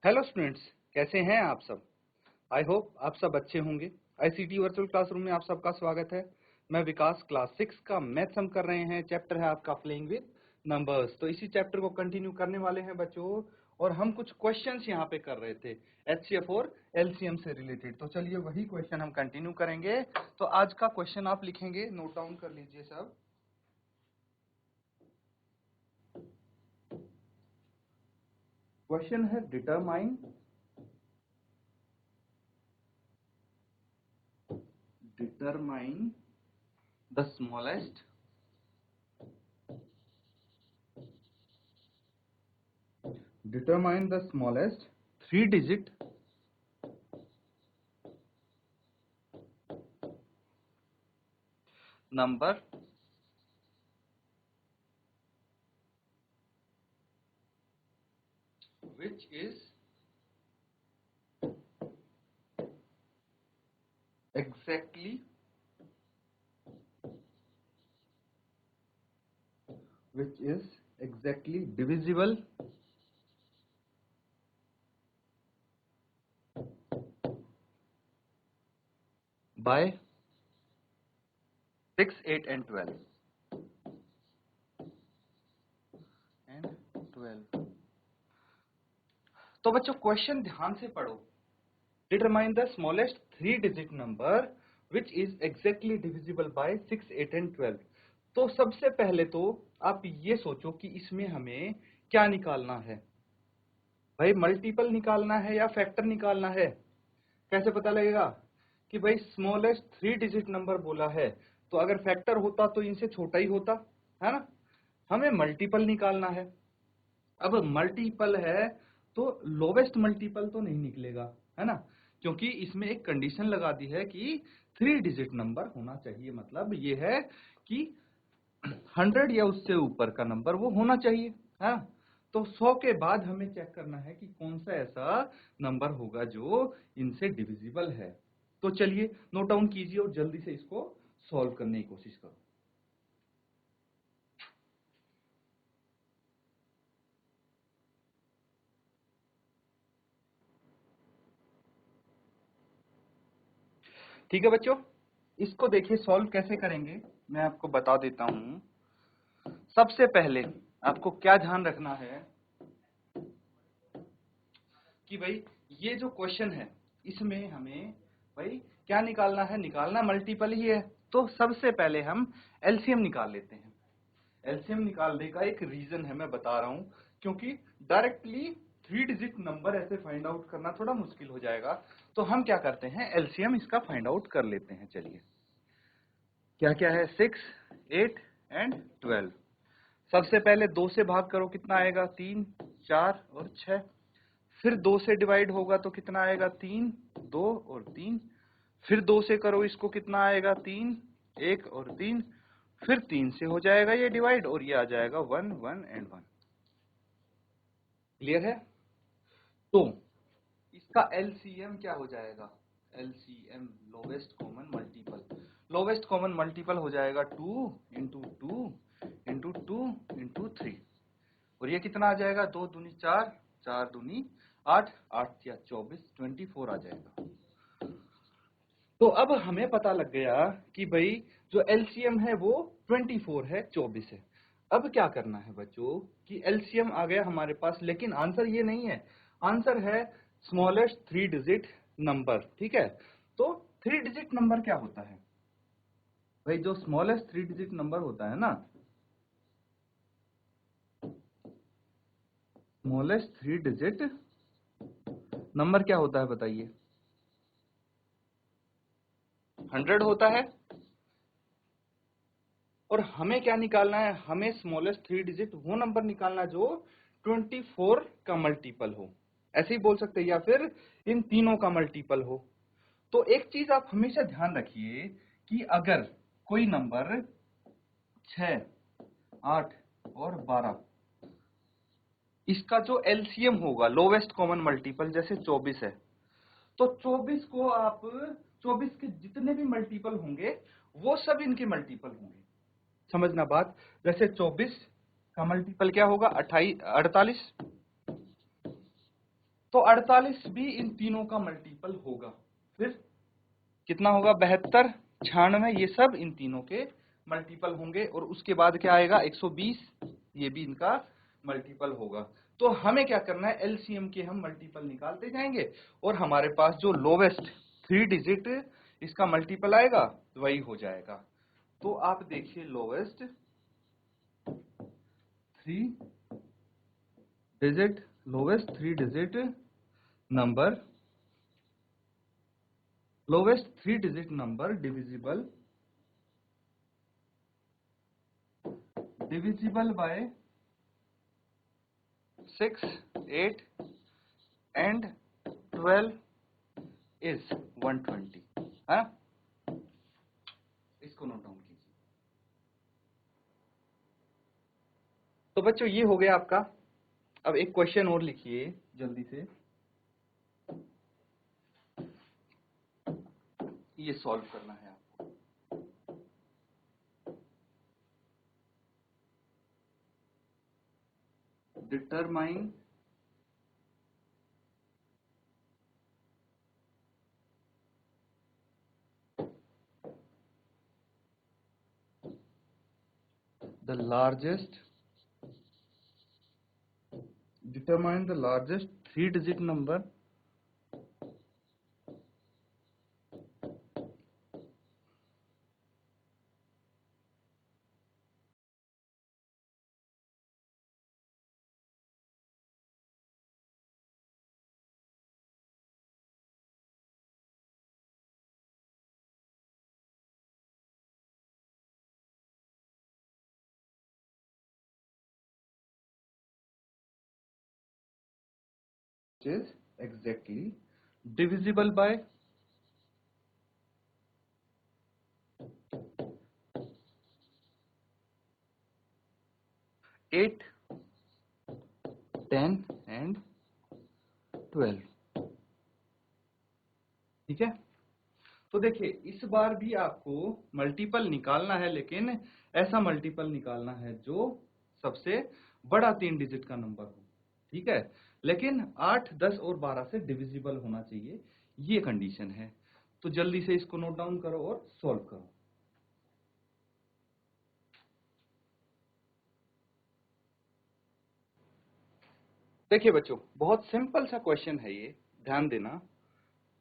Hello students, कैसे हैं आप सब। आई होप आप सब अच्छे होंगे। आईसीटी वर्चुअल क्लासरूम में आप सबका स्वागत है। मैं विकास, क्लास 6 का मैथ्स हम कर रहे हैं। चैप्टर है आपका प्लेइंग विद नंबर्स। तो इसी चैप्टर को कंटिन्यू करने वाले हैं बच्चों, और हम कुछ क्वेश्चंस यहाँ पे कर रहे थे एचसीएफ और एलसीएम से रिलेटेड। तो चलिए वही क्वेश्चन हम कंटिन्यू करेंगे। तो आज का क्वेश्चन आप लिखेंगे, नोट डाउन कर लीजिए सब। क्वेश्चन है determine the smallest determine the smallest 3-digit number which is exactly divisible by 6, 8 and 12 and 12। तो बच्चों क्वेश्चन ध्यान से पढ़ो। Determine the smallest 3-digit number which is exactly divisible by 6, 8 and 12। तो सबसे पहले तो आप ये सोचो कि इसमें हमें क्या निकालना है। भाई मल्टीपल निकालना है या फैक्टर निकालना है। कैसे पता लगेगा कि भाई स्मॉलेस्ट 3-digit नंबर बोला है, तो अगर फैक्टर होता तो इनसे छोटा ही होता, है ना। हमें मल्टीपल निकालना है। अब मल्टीपल है तो लोवेस्ट मल्टीपल तो नहीं निकलेगा, है ना, क्योंकि इसमें एक कंडीशन लगा दी है कि 3-digit नंबर होना चाहिए। मतलब ये है कि 100 या उससे ऊपर का नंबर वो होना चाहिए, है। तो 100 के बाद हमें चेक करना है कि कौन सा ऐसा नंबर होगा जो इनसे डिविजिबल है। तो चलिए नोट डाउन कीजिए और जल्दी से इसको सॉल्व करने की कोशिश करो। ठीक है बच्चों, इसको देखिए सॉल्व कैसे करेंगे मैं आपको बता देता हूं। सबसे पहले आपको क्या ध्यान रखना है कि भाई ये जो क्वेश्चन है इसमें हमें भाई क्या निकालना है, निकालना मल्टीपल ही है। तो सबसे पहले हम एलसीएम निकाल लेते हैं। एलसीएम निकालने का एक रीजन है, मैं बता रहा हूं, क्योंकि डायरेक्टली 3-digit नंबर ऐसे फाइंड आउट करना थोड़ा मुश्किल हो जाएगा। तो हम क्या करते हैं, एलसीएम इसका फाइंड आउट कर लेते हैं। चलिए क्या क्या है, 6, 8 एंड 12। सबसे पहले 2 से भाग करो, कितना आएगा, 3, 4 और 6। फिर 2 से डिवाइड होगा तो कितना आएगा, 3, 2 और 3। फिर 2 से करो इसको, कितना आएगा, 3, 1 और 3। फिर 3 से हो जाएगा ये डिवाइड और ये आ जाएगा 1, 1 एंड 1। क्लियर है। तो इसका एलसीएम क्या हो जाएगा, LCM lowest common multiple. Lowest common multiple हो जाएगा 2 इंटू 2 इंटू 2 इंटू 3। और ये कितना आ जाएगा, 2 दूनी 4, 4 दूनी 8, 8 या 24, 24 आ जाएगा। तो अब हमें पता लग गया कि भाई जो एलसीएम है वो 24 है, 24 है। अब क्या करना है बच्चों कि एलसीएम आ गया हमारे पास, लेकिन आंसर ये नहीं है। आंसर है स्मॉलेस्ट 3-digit नंबर। ठीक है, तो 3-digit नंबर क्या होता है भाई, जो स्मॉलेस्ट 3-digit नंबर होता है ना, स्मॉलेस्ट 3-digit नंबर क्या होता है बताइए, 100 होता है। और हमें क्या निकालना है, हमें स्मॉलेस्ट 3-digit वो नंबर निकालना है जो 24 का मल्टीपल हो, ऐसे ही बोल सकते हैं, या फिर इन तीनों का मल्टीपल हो। तो एक चीज आप हमेशा ध्यान रखिए कि अगर कोई नंबर 6, 8 और 12, इसका जो एलसीएम होगा लोवेस्ट कॉमन मल्टीपल जैसे 24 है, तो 24 को आप 24 के जितने भी मल्टीपल होंगे वो सब इनके मल्टीपल होंगे। समझना बात, जैसे 24 का मल्टीपल क्या होगा, 28, 48। तो 48 भी इन तीनों का मल्टीपल होगा। फिर कितना होगा, 72, 96, ये सब इन तीनों के मल्टीपल होंगे। और उसके बाद क्या आएगा, 120, ये भी इनका मल्टीपल होगा। तो हमें क्या करना है, एलसीएम के हम मल्टीपल निकालते जाएंगे और हमारे पास जो लोवेस्ट 3 डिजिट इसका मल्टीपल आएगा वही हो जाएगा। तो आप देखिए lowest 3 digit number, lowest 3 digit number divisible by 6, 8 and 12 is 120 है। इसको नोट डाउन कीजिए। तो बच्चों ये हो गया आपका। अब एक क्वेश्चन और लिखिए जल्दी से, ये सॉल्व करना है आपको। Determine the largest 3 digit number is exactly divisible by 8, 10 and 12। ठीक है। तो देखिए इस बार भी आपको मल्टीपल निकालना है, लेकिन ऐसा मल्टीपल निकालना है जो सबसे बड़ा 3 डिजिट का नंबर हो। ठीक है, लेकिन 8, 10 और 12 से डिविजिबल होना चाहिए, ये कंडीशन है। तो जल्दी से इसको नोट डाउन करो और सॉल्व करो। देखिए बच्चों बहुत सिंपल सा क्वेश्चन है ये, ध्यान देना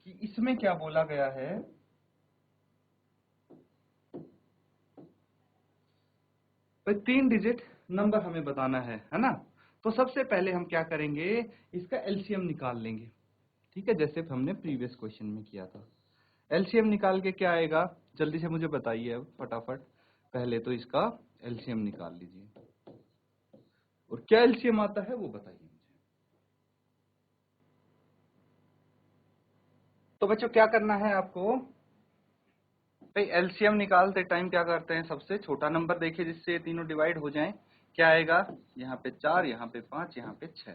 कि इसमें क्या बोला गया है। भाई 3 डिजिट नंबर हमें बताना है ना। तो सबसे पहले हम क्या करेंगे, इसका एलसीएम निकाल लेंगे। ठीक है, जैसे हमने प्रीवियस क्वेश्चन में किया था। एलसीएम निकाल के क्या आएगा, जल्दी से मुझे बताइए अब फटाफट। पहले तो इसका एलसीएम निकाल लीजिए और क्या एलसीएम आता है वो बताइए मुझे। तो बच्चों क्या करना है आपको, भाई एलसीएम निकालते टाइम क्या करते हैं, सबसे छोटा नंबर देखिए जिससे ये तीनों डिवाइड हो जाएं। क्या आएगा, यहाँ पे 4, यहाँ पे 5, यहाँ पे 6।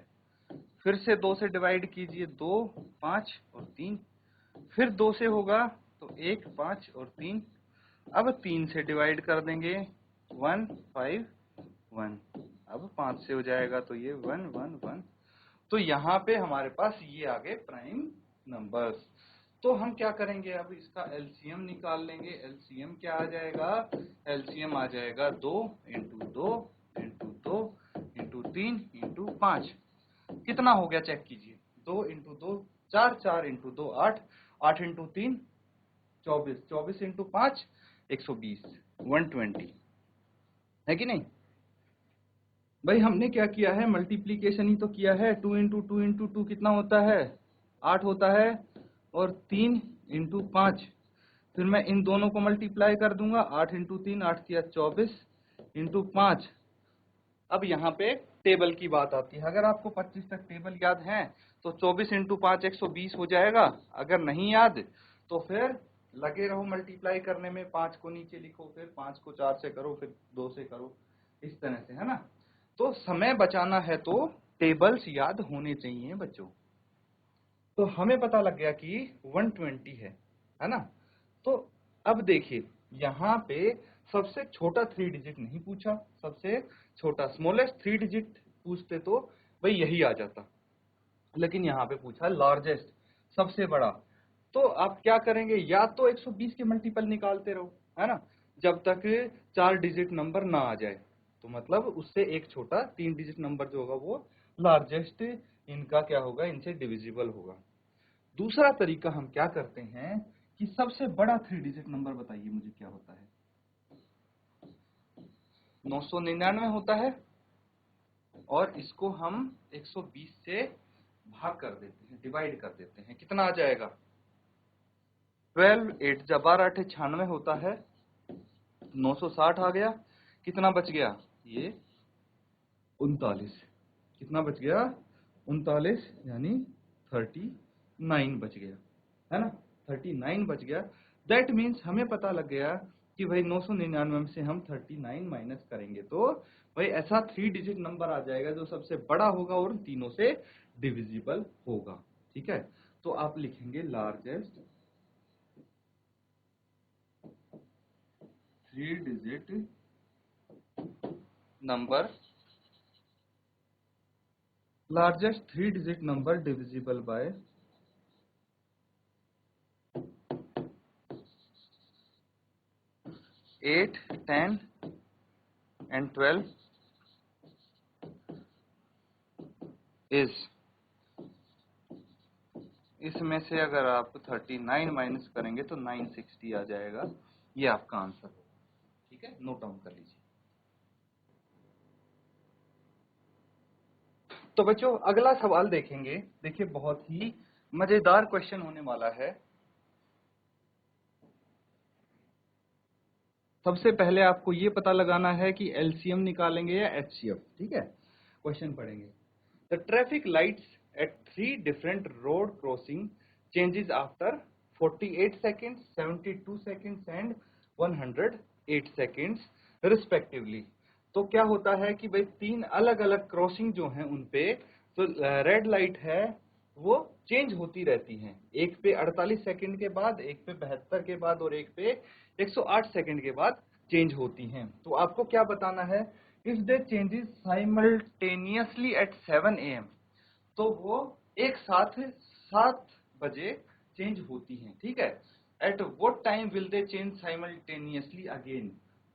फिर से 2 से डिवाइड कीजिए, 2, 5 और 3। फिर 2 से होगा तो 1, 5 और 3। अब 3 से डिवाइड कर देंगे, 1, 5, 1। अब 5 से हो जाएगा तो ये 1, 1, 1। तो यहाँ पे हमारे पास ये आ गए प्राइम नंबर्स। तो हम क्या करेंगे, अब इसका एलसीएम निकाल लेंगे। एलसीएम क्या आ जाएगा, एलसीएम आ जाएगा 2 इंटू 2 इंटू 2 इंटू 3 इंटू 5। कितना हो गया चेक कीजिए, 2 इंटू 2 4, 4 इंटू 2 8, 8 इंटू 3 24, 24 इंटू 5 120, 120 है कि नहीं। भाई हमने क्या किया है, मल्टीप्लीकेशन ही तो किया है। 2 इंटू 2 इंटू 2 कितना होता है, 8 होता है। और 3 इंटू 5, फिर मैं इन दोनों को मल्टीप्लाई कर दूंगा। 8 इंटू 3 8 किया 24 इंटू 5। अब यहाँ पे टेबल की बात आती है। अगर आपको 25 तक टेबल याद है तो 24 इंटू 5 120 हो जाएगा। अगर नहीं याद तो फिर लगे रहो मल्टीप्लाई करने में। 5 को नीचे लिखो, फिर 5 को 4 से करो, फिर 2 से करो, इस तरह से, है ना। तो समय बचाना है तो टेबल्स याद होने चाहिए बच्चों। तो हमें पता लग गया कि 120 है ना। तो अब देखिए यहाँ पे सबसे छोटा 3 डिजिट नहीं पूछा, सबसे छोटा स्मॉलेस्ट 3 डिजिट पूछते तो भाई यही आ जाता। लेकिन यहाँ पे पूछा लार्जेस्ट, सबसे बड़ा। तो आप क्या करेंगे, या तो 120 के मल्टीपल निकालते रहो, है ना, जब तक 4 डिजिट नंबर ना आ जाए। तो मतलब उससे एक छोटा 3 डिजिट नंबर जो होगा वो लार्जेस्ट इनका क्या होगा, इनसे डिविजिबल होगा। दूसरा तरीका हम क्या करते हैं कि सबसे बड़ा 3 डिजिट नंबर बताइए मुझे क्या होता है। 999 होता है, और इसको हम 120 से भाग कर देते हैं, डिवाइड कर देते हैं, कितना आ जाएगा 12, 8 जब 12 8 96 होता है, 960 आ गया, कितना बच गया ये 39, कितना बच गया 39, यानी 39 बच गया, है ना, 39 बच गया। दैट मीन्स हमें पता लग गया कि भाई 999 से हम 39 माइनस करेंगे तो भाई ऐसा 3 डिजिट नंबर आ जाएगा जो सबसे बड़ा होगा और तीनों से डिविजिबल होगा। ठीक है, तो आप लिखेंगे largest 3 digit number, largest 3 digit number divisible by 8, 10 and 12 is, इसमें से अगर आप 39 माइनस करेंगे तो 960 आ जाएगा, ये आपका आंसर होगा। ठीक है, नोट डाउन कर लीजिए। तो बच्चों अगला सवाल देखेंगे, देखिए बहुत ही मजेदार क्वेश्चन होने वाला है। सबसे पहले आपको ये पता लगाना है कि एलसीएम निकालेंगे या एचसीएफ। ठीक है, क्वेश्चन पढ़ेंगे। The traffic lights at 3 different road crossing changes after 48 seconds, 72 seconds and 108 seconds respectively. तो क्या होता है कि भाई 3 अलग अलग क्रॉसिंग जो हैं उनपे तो रेड लाइट है वो चेंज होती रहती हैं, एक पे 48 सेकंड के बाद, एक पे 72 के बाद और एक पे 108 सेकंड के बाद चेंज होती हैं। तो आपको क्या बताना है, if they changes simultaneously eight 7 AM, तो वो एक साथ 7 बजे चेंज होती हैं। ठीक है, at what time will they change simultaneously again,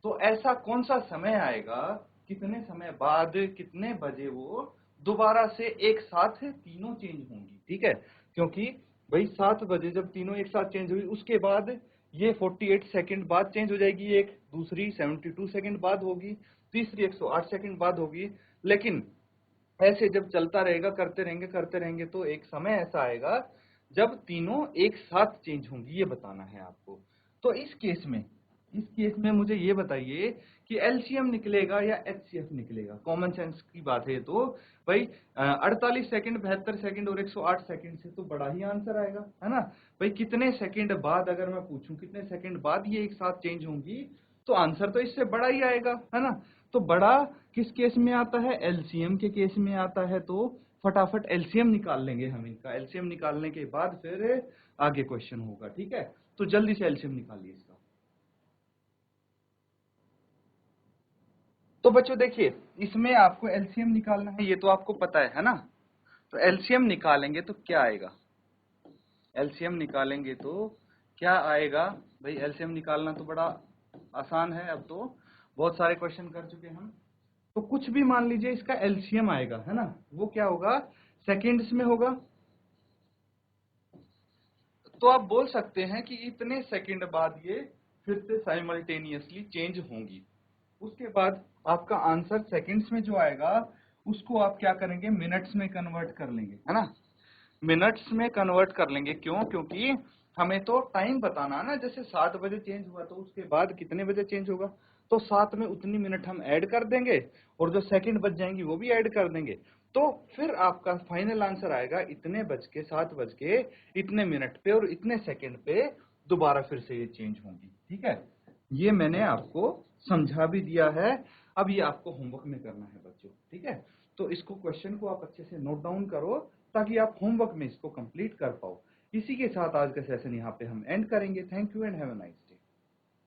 तो ऐसा कौन सा समय आएगा, कितने समय बाद, कितने बजे वो दोबारा से एक साथ तीनों चेंज होंगी। ठीक है, क्योंकि भाई 7 बजे जब तीनों एक साथ चेंज हुई, उसके बाद ये 48 सेकंड बाद चेंज हो जाएगी, एक दूसरी 72 सेकंड बाद होगी, तीसरी 108 सेकंड बाद होगी। लेकिन ऐसे जब चलता रहेगा, करते रहेंगे तो एक समय ऐसा आएगा जब तीनों एक साथ चेंज होंगी, ये बताना है आपको। तो इस केस में मुझे ये बताइए कि एलसीएम निकलेगा या एचसीएफ निकलेगा। कॉमन सेंस की बात है, तो भाई 48 सेकंड, 72 सेकंड और 108 सेकंड से तो बड़ा ही आंसर आएगा, है ना। भाई कितने सेकंड बाद, अगर मैं पूछूं कितने सेकंड बाद ये एक साथ चेंज होंगी, तो आंसर तो इससे बड़ा ही आएगा, है ना। तो बड़ा किस केस में आता है, एलसीएम के केस में आता है। तो फटाफट एलसीएम निकाल लेंगे हम इनका, एलसीएम निकालने के बाद फिर आगे क्वेश्चन होगा। ठीक है, तो जल्दी से एलसीएम निकालिए इसका। तो बच्चों देखिए, इसमें आपको एलसीएम निकालना है, ये तो आपको पता है ना। तो एलसीएम निकालेंगे तो क्या आएगा, एलसीएम निकालेंगे तो क्या आएगा भाई, एलसीएम निकालना तो बड़ा आसान है, अब तो बहुत सारे क्वेश्चन कर चुके हैं हम। तो कुछ भी मान लीजिए इसका एलसीएम आएगा, है ना, वो क्या होगा, सेकेंड्स में होगा। तो आप बोल सकते हैं कि इतने सेकंड बाद ये फिर से साइमल्टेनियसली चेंज होंगी। उसके बाद आपका आंसर सेकंड्स में जो आएगा उसको आप क्या करेंगे, मिनट्स में कन्वर्ट कर लेंगे, है ना। मिनट्स में कन्वर्ट कर लेंगे, क्यों, क्योंकि हमें तो टाइम बताना है ना। जैसे 7 बजे चेंज हुआ तो उसके बाद कितने बजे चेंज होगा, तो 7 में उतनी मिनट हम ऐड कर देंगे और जो सेकंड बच जाएंगी वो भी ऐड कर देंगे। तो फिर आपका फाइनल आंसर आएगा इतने बज के 7 बज के इतने मिनट पे और इतने सेकंड पे दोबारा फिर से ये चेंज होंगी। ठीक है, ये मैंने आपको समझा भी दिया है। अब ये आपको होमवर्क में करना है बच्चों। ठीक है, तो इसको क्वेश्चन को आप अच्छे से नोट डाउन करो ताकि आप होमवर्क में इसको कंप्लीट कर पाओ। इसी के साथ आज का सेशन यहाँ पे हम एंड करेंगे। Thank you and have a nice